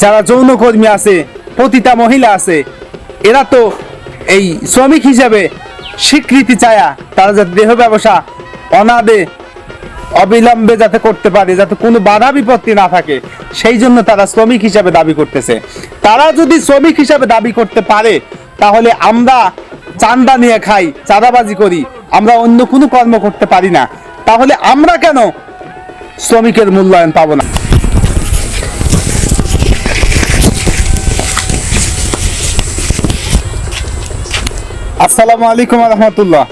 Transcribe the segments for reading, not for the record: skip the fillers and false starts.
যারা যৌনকর্মী আছে, পতিতা মহিলা আছে, এরা তো এই শ্রমিক হিসাবে স্বীকৃতি চায়া তারা যাতে দেহ ব্যবসা অনাদে অবিলম্বে যাতে করতে পারে, যাতে কোনো বাধা বিপত্তি না থাকে, সেই জন্য তারা শ্রমিক হিসাবে দাবি করতেছে। তারা যদি শ্রমিক হিসাবে দাবি করতে পারে, তাহলে আমরা চাঁদা নিয়ে খাই, চাঁদাবাজি করি, আমরা অন্য কোনো কর্ম করতে পারি না, তাহলে আমরা কেন শ্রমিকের মূল্যায়ন পাবো না? আসসালামু আলাইকুম রহমতুল্লাহ।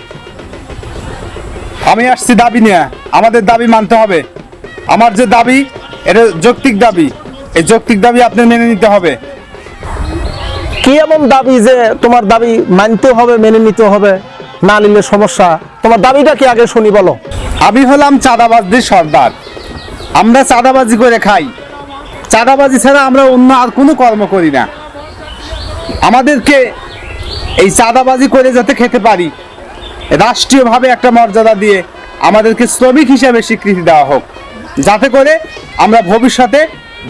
আমি আসছি দাবি নিয়ে। আমাদের দাবি মানতে হবে। আমার যে দাবি, এটা যৌক্তিক দাবি। এই যৌক্তিক দাবি আপনি মেনে নিতে হবে। কি এমন দাবি যে তোমার দাবি মানতে হবে, মেনে নিতে হবে? না নিলে সমস্যা। তোমার দাবিটা কি আগে শুনি, বলো। আমি হলাম চাঁদাবাজদের সর্দার। আমরা চাঁদাবাজি করে খাই। চাঁদাবাজি ছাড়া আমরা অন্য আর কোনো কর্ম করি না। আমাদেরকে এই চাঁদাবাজি করে যাতে খেতে পারি, রাষ্ট্রীয়ভাবে একটা মর্যাদা দিয়ে আমাদেরকে শ্রমিক হিসাবে স্বীকৃতি দেওয়া হোক, যাতে করে আমরা ভবিষ্যতে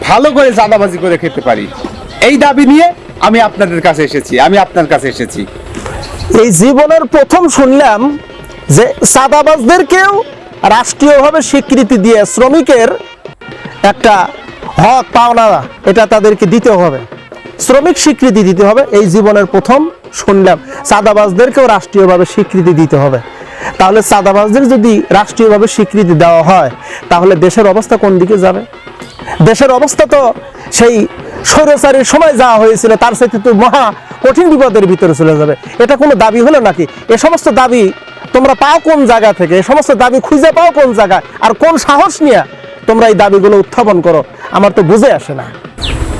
ভালো করে চাঁদাবাজি করে খেতে পারি। এই দাবি নিয়ে আমি আপনাদের কাছে এসেছি, আমি আপনার কাছে এসেছি। এই জীবনের প্রথম শুনলাম যে চাঁদাবাজদেরকেও রাষ্ট্রীয়ভাবে স্বীকৃতি দিয়ে শ্রমিকের একটা হক পাওনা এটা তাদেরকে দিতে হবে, শ্রমিক স্বীকৃতি দিতে হবে। এই জীবনের প্রথম শুনলাম চাঁদাবাজদেরকেও রাষ্ট্রীয়ভাবে স্বীকৃতি দিতে হবে। তাহলে চাঁদাবাজদের যদি রাষ্ট্রীয়ভাবে স্বীকৃতি দেওয়া হয়, তাহলে দেশের অবস্থা কোন দিকে যাবে? দেশের অবস্থা তো সেই স্বৈরাচারীর সময় যা হয়েছিল তার সাথে তো মহা কঠিন বিপদের ভিতরে চলে যাবে। এটা কোনো দাবি হলো নাকি? এ সমস্ত দাবি তোমরা পাও কোন জায়গা থেকে? এ সমস্ত দাবি খুঁজে পাও কোন জায়গায়? আর কোন সাহস নিয়ে তোমরা এই দাবিগুলো উত্থাপন করো? আমার তো বুঝে আসে না।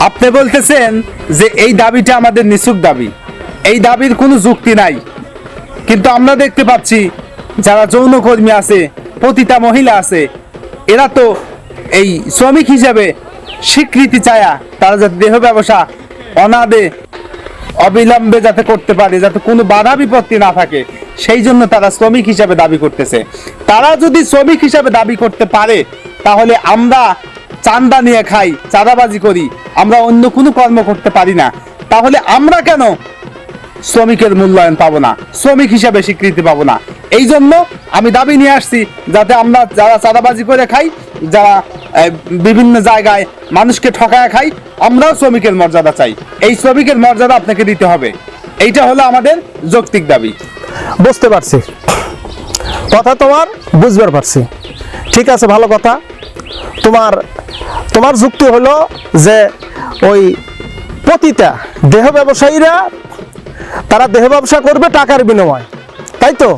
আপনি বলতেছেন যে এই দাবিটা আমাদের নিছক দাবি, এই দাবির কোনো যুক্তি নাই। কিন্তু আমরা দেখতে পাচ্ছি যারা যৌনকর্মী আছে, পতিতা মহিলা আছে, এরা তো এই শ্রমিক হিসাবে স্বীকৃতি চায়া তারা যাতে দেহ ব্যবসা অনাদে অবিলম্বে যাতে করতে পারে, যাতে কোনো বাধা বিপত্তি না থাকে, সেই জন্য তারা শ্রমিক হিসাবে দাবি করতেছে। তারা যদি শ্রমিক হিসাবে দাবি করতে পারে, তাহলে আমরা চাঁদা নিয়ে খাই, চাঁদাবাজি করি, আমরা অন্য কোনো কর্ম করতে পারি না, তাহলে আমরা কেন শ্রমিকের মূল্যায়ন পাবো না, শ্রমিক হিসাবে স্বীকৃতি পাবো না? এই জন্য আমি দাবি নিয়ে আসছি, যাতে আমরা যারা চাঁদাবাজি করে খাই, যারা বিভিন্ন জায়গায় মানুষকে ঠকায় খাই, আমরাও শ্রমিকের মর্যাদা চাই। এই শ্রমিকের মর্যাদা আপনাকে দিতে হবে। এইটা হলো আমাদের যৌক্তিক দাবি। বুঝতে পারছি, কথা তোমার বুঝবার পারছি। ঠিক আছে, ভালো কথা। তোমার যুক্তি হলো যে ওই পতিতা দেহ ব্যবসায়ীরা তারা দেহ ব্যবসা করবে টাকার বিনিময়, তাই তো?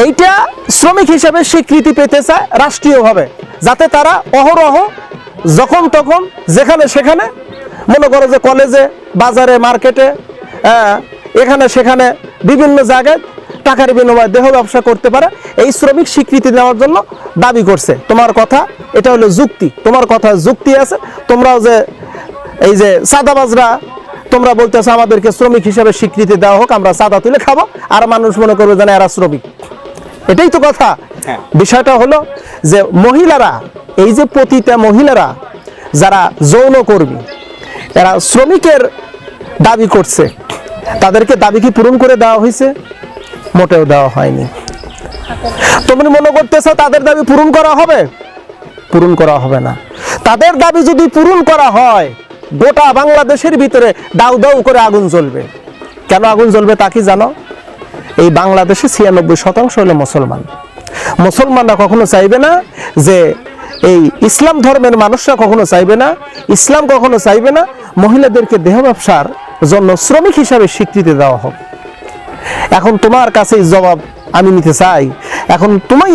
এইটা শ্রমিক হিসাবে স্বীকৃতি পেতে চায় রাষ্ট্রীয়ভাবে, যাতে তারা অহরহ যখন তখন যেখানে সেখানে, মনে করো যে কলেজে, বাজারে, মার্কেটে, এখানে সেখানে বিভিন্ন জায়গায় টাকার বিনিময়ে দেহ ব্যবসা করতে পারে, এই শ্রমিক স্বীকৃতি দেওয়ার জন্য দাবি করছে। তোমার কথা এটা হলো যুক্তি, তোমার কথা যুক্তি আছে। তোমরাও যে এই যে চাঁদাবাজরা, তোমরা বলতেছো আমাদেরকে শ্রমিক হিসাবে স্বীকৃতি দেওয়া হোক, আমরা চাঁদা তুলে খাবো, আর মানুষ মনে করবে যেন এরা শ্রমিক। এটাই তো কথা। বিষয়টা হলো যে মহিলারা, এই যে পতিতা মহিলারা যারা যৌনকর্মী, এরা শ্রমিকের দাবি করছে, তাদেরকে দাবি কি পূরণ করে দেওয়া হয়েছে? মোটেও দেওয়া হয়নি। তুমি মনে করতেছো তাদের দাবি পূরণ করা হবে? পূরণ করা হবে না। তাদের দাবি যদি পূরণ করা হয়, গোটা বাংলাদেশের ভিতরে দাউ দাউ করে আগুন জ্বলবে। কেন আগুন জ্বলবে তা কি জানো? এই বাংলাদেশে 96% হলো মুসলমান। মুসলমানরা কখনো চাইবে না যে, এই ইসলাম ধর্মের মানুষরা কখনো চাইবে না, ইসলাম কখনো চাইবে না মহিলাদেরকে দেহ ব্যবসার জন্য শ্রমিক হিসাবে স্বীকৃতি দেওয়া হোক। এখন তোমার কাছে জবাব আমি নিতে চাই। এখন তুমি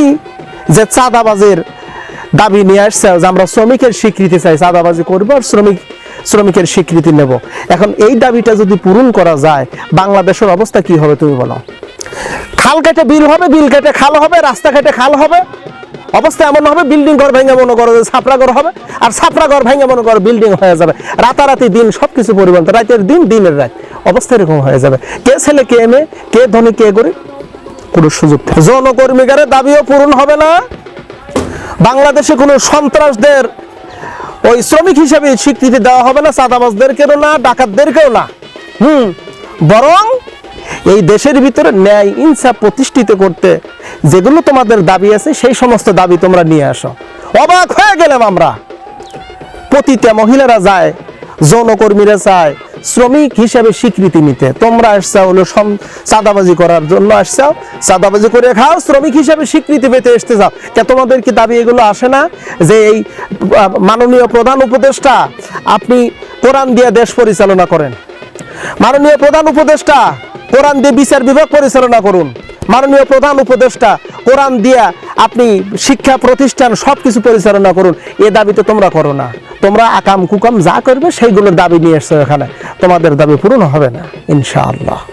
যে চাঁদাবাজের দাবি নিয়ে আসছে যে আমরা শ্রমিকের স্বীকৃতি চাই, চাঁদাবাজি করবো আর শ্রমিকের স্বীকৃতি নেব, এখন এই দাবিটা যদি পূরণ করা যায়, বাংলাদেশের অবস্থা কি হবে তুমি বলো? খাল কেটে বিল হবে, বিল কেটে খাল হবে, রাস্তা কেটে খাল হবে। অবস্থা এমন হবে, বিল্ডিং ঘর ভেঙে মনে করো ছাপড়া ঘর হবে, আর ছাপড়া ঘর ভেঙে মনে করো বিল্ডিং হয়ে যাবে। রাতারাতি দিন সবকিছু পরিবর্তন, রাতের দিন দিনের রাত, অবস্থা এরকম হয়ে যাবে। কে ছেলে কে মেয়ে, কে ধনী কে গরিব, কোনো সুযোগ নেই। যৌনকর্মীদের দাবিও পূরণ হবে না। বাংলাদেশে কোনো সন্ত্রাসদের ওই শ্রমিক হিসেবে স্বীকৃতি দেওয়া হবে না, চাঁদাবাজদেরকেও না, ডাকাতদেরকেও না। বরং এই দেশের ভিতরে ন্যায় ইনসাফ প্রতিষ্ঠিত করতে যেগুলো তোমাদের দাবি আছে সেই সমস্ত দাবি তোমরা নিয়ে আসো। অবাক হয়ে গেলাম আমরা, পতিতা মহিলারা যায়, যৌনকর্মীরা চায় শ্রমিক হিসাবে স্বীকৃতি নিতে, তোমরা আসছাও হলো চাঁদাবাজি করার জন্য, আসছাও চাঁদাবাজি করে খাও, শ্রমিক হিসাবে স্বীকৃতি পেতে আসতে যাও। কে তোমাদের কি দাবি এগুলো আসে না যে এই মাননীয় প্রধান উপদেষ্টা আপনি কোরআন দিয়ে দেশ পরিচালনা করেন, মাননীয় প্রধান উপদেষ্টা কোরআন দিয়ে বিচার বিভাগ পরিচালনা করুন, মাননীয় প্রধান উপদেষ্টা কোরআন দিয়া আপনি শিক্ষা প্রতিষ্ঠান সবকিছু পরিচালনা করুন, এ দাবি তো তোমরা করো না। তোমরা আকাম কুকাম যা করবে সেইগুলোর দাবি নিয়ে এসছো এখানে, তোমাদের দাবি পূরণ হবে না ইনশাআল্লাহ।